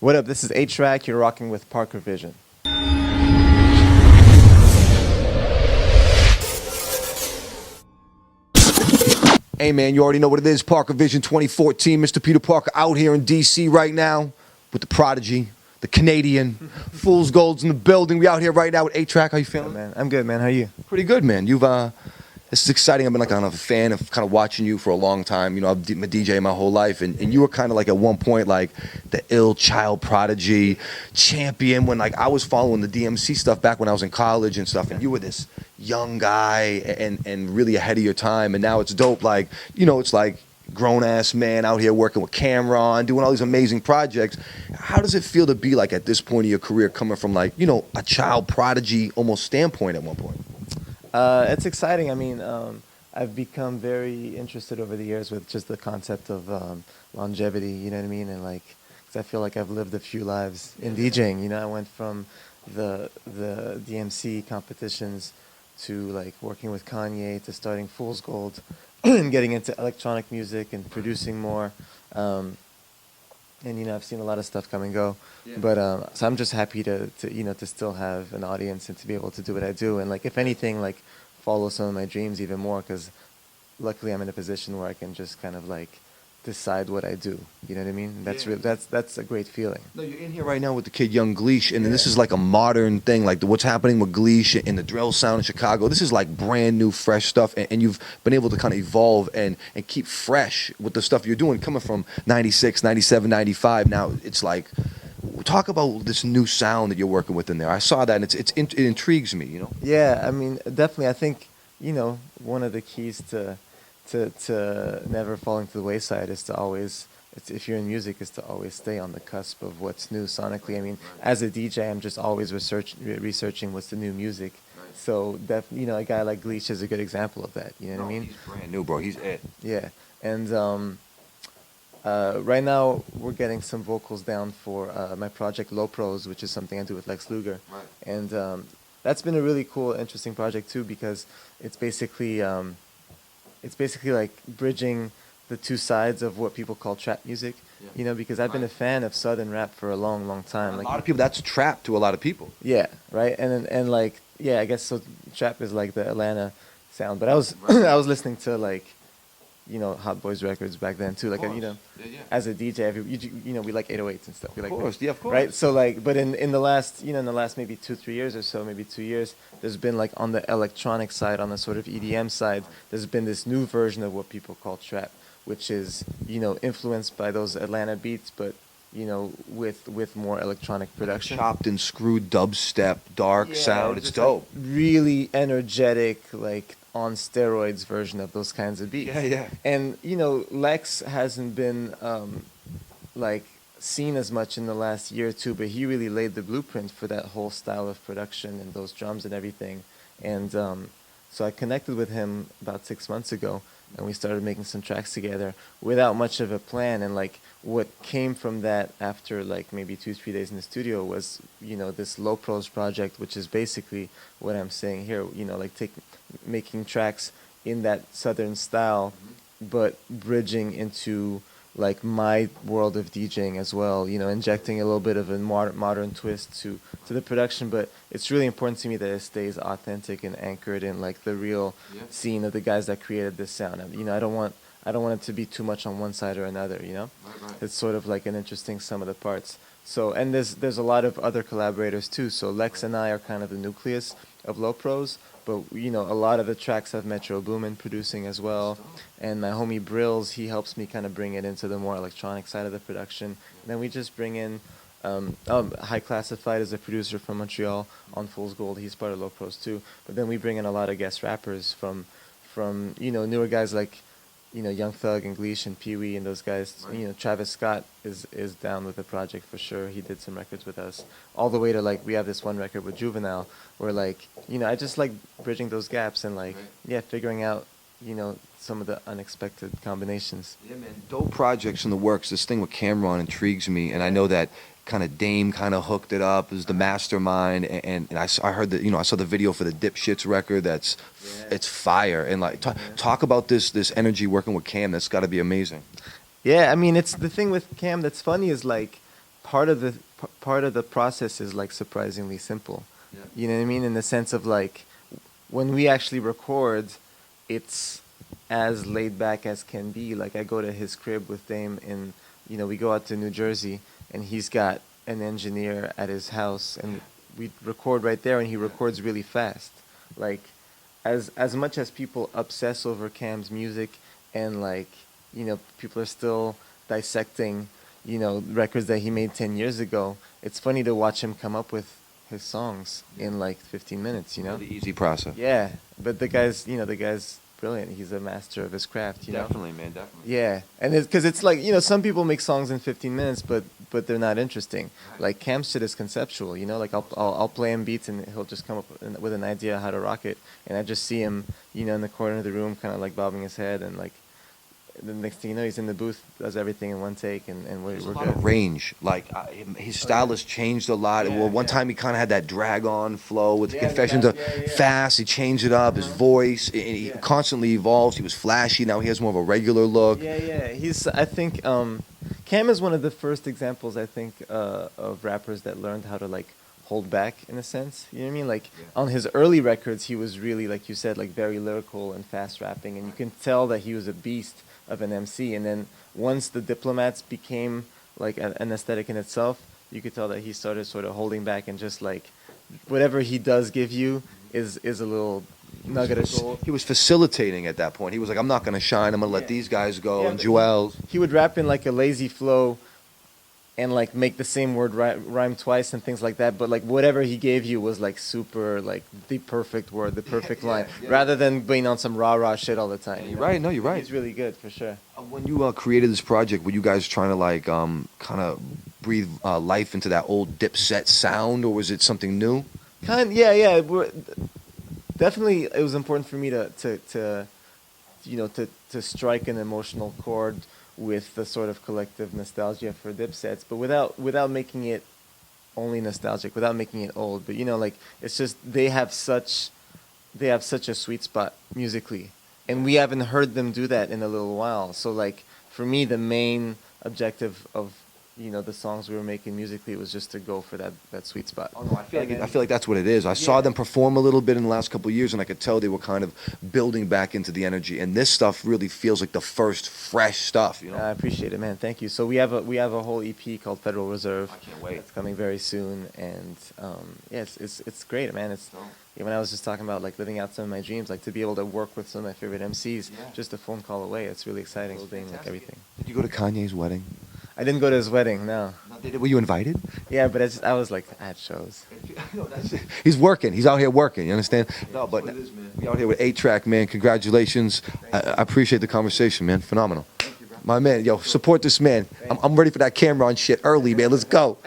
What up? This is A-Trak. You're rocking with Parker Vision. Hey man, you already know what it is. Parker Vision 2014. Mr. Peter Parker out here in DC right now with the Prodigy, the Canadian. Fool's Gold's in the building. We out here right now with A-Trak. How you feeling? Yeah, man. I'm good, man. How are you? Pretty good, man. This is exciting. I've been like kind of a fan of kind of watching you for a long time. You know, I've been a DJ my whole life, and you were kind of like at one point like the ill child prodigy champion when like I was following the DMC stuff back when I was in college and stuff, and you were this young guy and really ahead of your time. And now it's dope. Like, you know, it's like grown ass man out here working with Cameron, doing all these amazing projects. How does it feel to be like at this point of your career, coming from like, you know, a child prodigy almost standpoint at one point? It's exciting. I mean, I've become very interested over the years with just the concept of longevity, you know what I mean? And like, 'cause I feel like I've lived a few lives in DJing. You know, I went from the DMC competitions to like working with Kanye to starting Fool's Gold and getting into electronic music and producing more. And you know, I've seen a lot of stuff come and go, but so I'm just happy to you know, to still have an audience and to be able to do what I do, and like if anything, like follow some of my dreams even more, because luckily I'm in a position where I can just kind of like decide what I do. You know what I mean? That's that's a great feeling. No, you're in here right now with the kid Young Gleesh, and this is like a modern thing, like what's happening with Gleesh and the drill sound in Chicago. This is like brand new, fresh stuff, and you've been able to kind of evolve and keep fresh with the stuff you're doing, coming from 96, 97, 95. Now it's like, talk about this new sound that you're working with in there. I saw that, and it intrigues me, you know? Yeah, I mean, definitely. I think, you know, one of the keys to never falling to the wayside is to always, if you're in music, is to always stay on the cusp of what's new sonically. I mean, as a DJ, I'm just always researching what's the new music. So you know, a guy like Gleesh is a good example of that. You know what I mean? He's brand new, bro. He's it. Yeah, and right now we're getting some vocals down for my project Low Pros, which is something I do with Lex Luger, and that's been a really cool, interesting project too, because it's basically like bridging the two sides of what people call trap music, you know, because I've been a fan of Southern rap for a long, long time. A Like, lot of people, that's trap to a lot of people. yeah, right, and like, yeah, I guess so. Trap is like the Atlanta sound, but I was I was listening to like, you know, Hot Boys records back then too. Like, you know, as a DJ, you know, we like 808s and stuff. We like, of course, yeah, of course. Right. So like, but in the last, you know, in the last maybe 2-3 years or so, maybe 2 years, there's been like on the electronic side, on the sort of EDM side, there's been this new version of what people call trap, which is, you know, influenced by those Atlanta beats, but you know, with more electronic production. Chopped and screwed dubstep, dark sound. It's dope. Like really energetic, like on steroids version of those kinds of beats. Yeah. And you know, Lex hasn't been like seen as much in the last year or two, but he really laid the blueprint for that whole style of production and those drums and everything. And so I connected with him about 6 months ago, and we started making some tracks together without much of a plan. And like what came from that after like maybe 2-3 days in the studio was, you know, this Low Pros project, which is basically what I'm saying here, you know, like making tracks in that Southern style, but bridging into like my world of DJing as well, you know, injecting a little bit of a modern twist to the production. But it's really important to me that it stays authentic and anchored in like the real scene of the guys that created this sound. And, you know, I don't want it to be too much on one side or another, you know? Right. It's sort of like an interesting sum of the parts. So, and there's a lot of other collaborators too. So Lex and I are kind of the nucleus of Low Pros, but you know, a lot of the tracks have Metro Boomin producing as well. And my homie Brills, he helps me kind of bring it into the more electronic side of the production. And then we just bring in High Classified as a producer from Montreal on Fool's Gold. He's part of Low Pros too. But then we bring in a lot of guest rappers from you know, newer guys like, you know, Young Thug and Gleesh and Pee Wee and those guys. You know, Travis Scott is down with the project for sure. He did some records with us. All the way to like, we have this one record with Juvenile where like, you know, I just like bridging those gaps and like, figuring out, you know, some of the unexpected combinations. Yeah, man. Dope projects in the works. This thing with Cameron intrigues me, and I know that kind of Dame kind of hooked it up as the mastermind, and I heard that, you know, I saw the video for the Dipshits record. It's fire, and like talk about this energy working with Cam. That's got to be amazing. Yeah, I mean, it's the thing with Cam that's funny is like part of the process is like surprisingly simple. Yeah. You know what I mean? In the sense of like when we actually record, it's as laid back as can be. Like I go to his crib with Dame and we go out to New Jersey and he's got an engineer at his house and we record right there and he records really fast. Like as much as people obsess over Cam's music and like, people are still dissecting, records that he made 10 years ago, it's funny to watch him come up with his songs in like 15 minutes, Really easy process. Yeah, but the guy's brilliant. He's a master of his craft, Definitely, man, definitely. Yeah, and because it's like some people make songs in 15 minutes, but they're not interesting. Right. Like Cam's shit is conceptual, Like I'll play him beats and he'll just come up with an idea how to rock it, and I just see him, in the corner of the room, kind of like bobbing his head, and like the next thing you know, he's in the booth, does everything in one take, and we're There's a lot good. of range. Like his style has changed a lot. Yeah, Well, one yeah. time he kind of had that drag-on flow with the Yeah, Confessions. yeah. Fast. He changed it up. His voice. And he Yeah. constantly evolves. He was flashy. Now he has more of a regular look. Yeah. I think Cam is one of the first examples, I think, of rappers that learned how to like hold back in a sense. You know what I mean? Like on his early records, he was really, like you said, like very lyrical and fast rapping, and you can tell that he was a beast of an MC. And then once the Diplomats became like an aesthetic in itself, you could tell that he started sort of holding back and just like whatever he does give you is a little nugget of gold. He was facilitating at that point. He was like, I'm not going to shine. I'm going to let Yeah. these guys go. Yeah, And but Joel's. He would rap in like a lazy flow and like make the same word rhyme twice and things like that, but like whatever he gave you was like super, like the perfect word, the perfect line, rather than being on some rah shit all the time. You're right. No, you're right. He's really good for sure. When you created this project, were you guys trying to like kind of breathe life into that old Dipset sound, or was it something new? Yeah. Definitely, it was important for me to strike an emotional chord with the sort of collective nostalgia for Dipsets, but without making it only nostalgic, without making it old. But like it's just they have such a sweet spot musically, and we haven't heard them do that in a little while. So like for me, the main objective of the songs we were making musically was just to go for that sweet spot. Oh, no, I feel like that's what it is. I saw them perform a little bit in the last couple of years, and I could tell they were kind of building back into the energy. And this stuff really feels like the first fresh stuff. I appreciate it, man. Thank you. So we have a whole EP called Federal Reserve. I can't wait. It's coming very soon, and it's great, man. It's when I was just talking about like living out some of my dreams, like to be able to work with some of my favorite MCs, just a phone call away. It's really exciting. Building like everything. Did you go to Kanye's wedding? I didn't go to his wedding, no. Were you invited? Yeah, but I was like at shows. He's working. He's out here working. You understand? No, but we out here with A-Trak, man. Congratulations. I appreciate the conversation, man. Phenomenal. Thank you, bro. My man, yo, support this man. I'm ready for that camera on shit early, man. Let's go.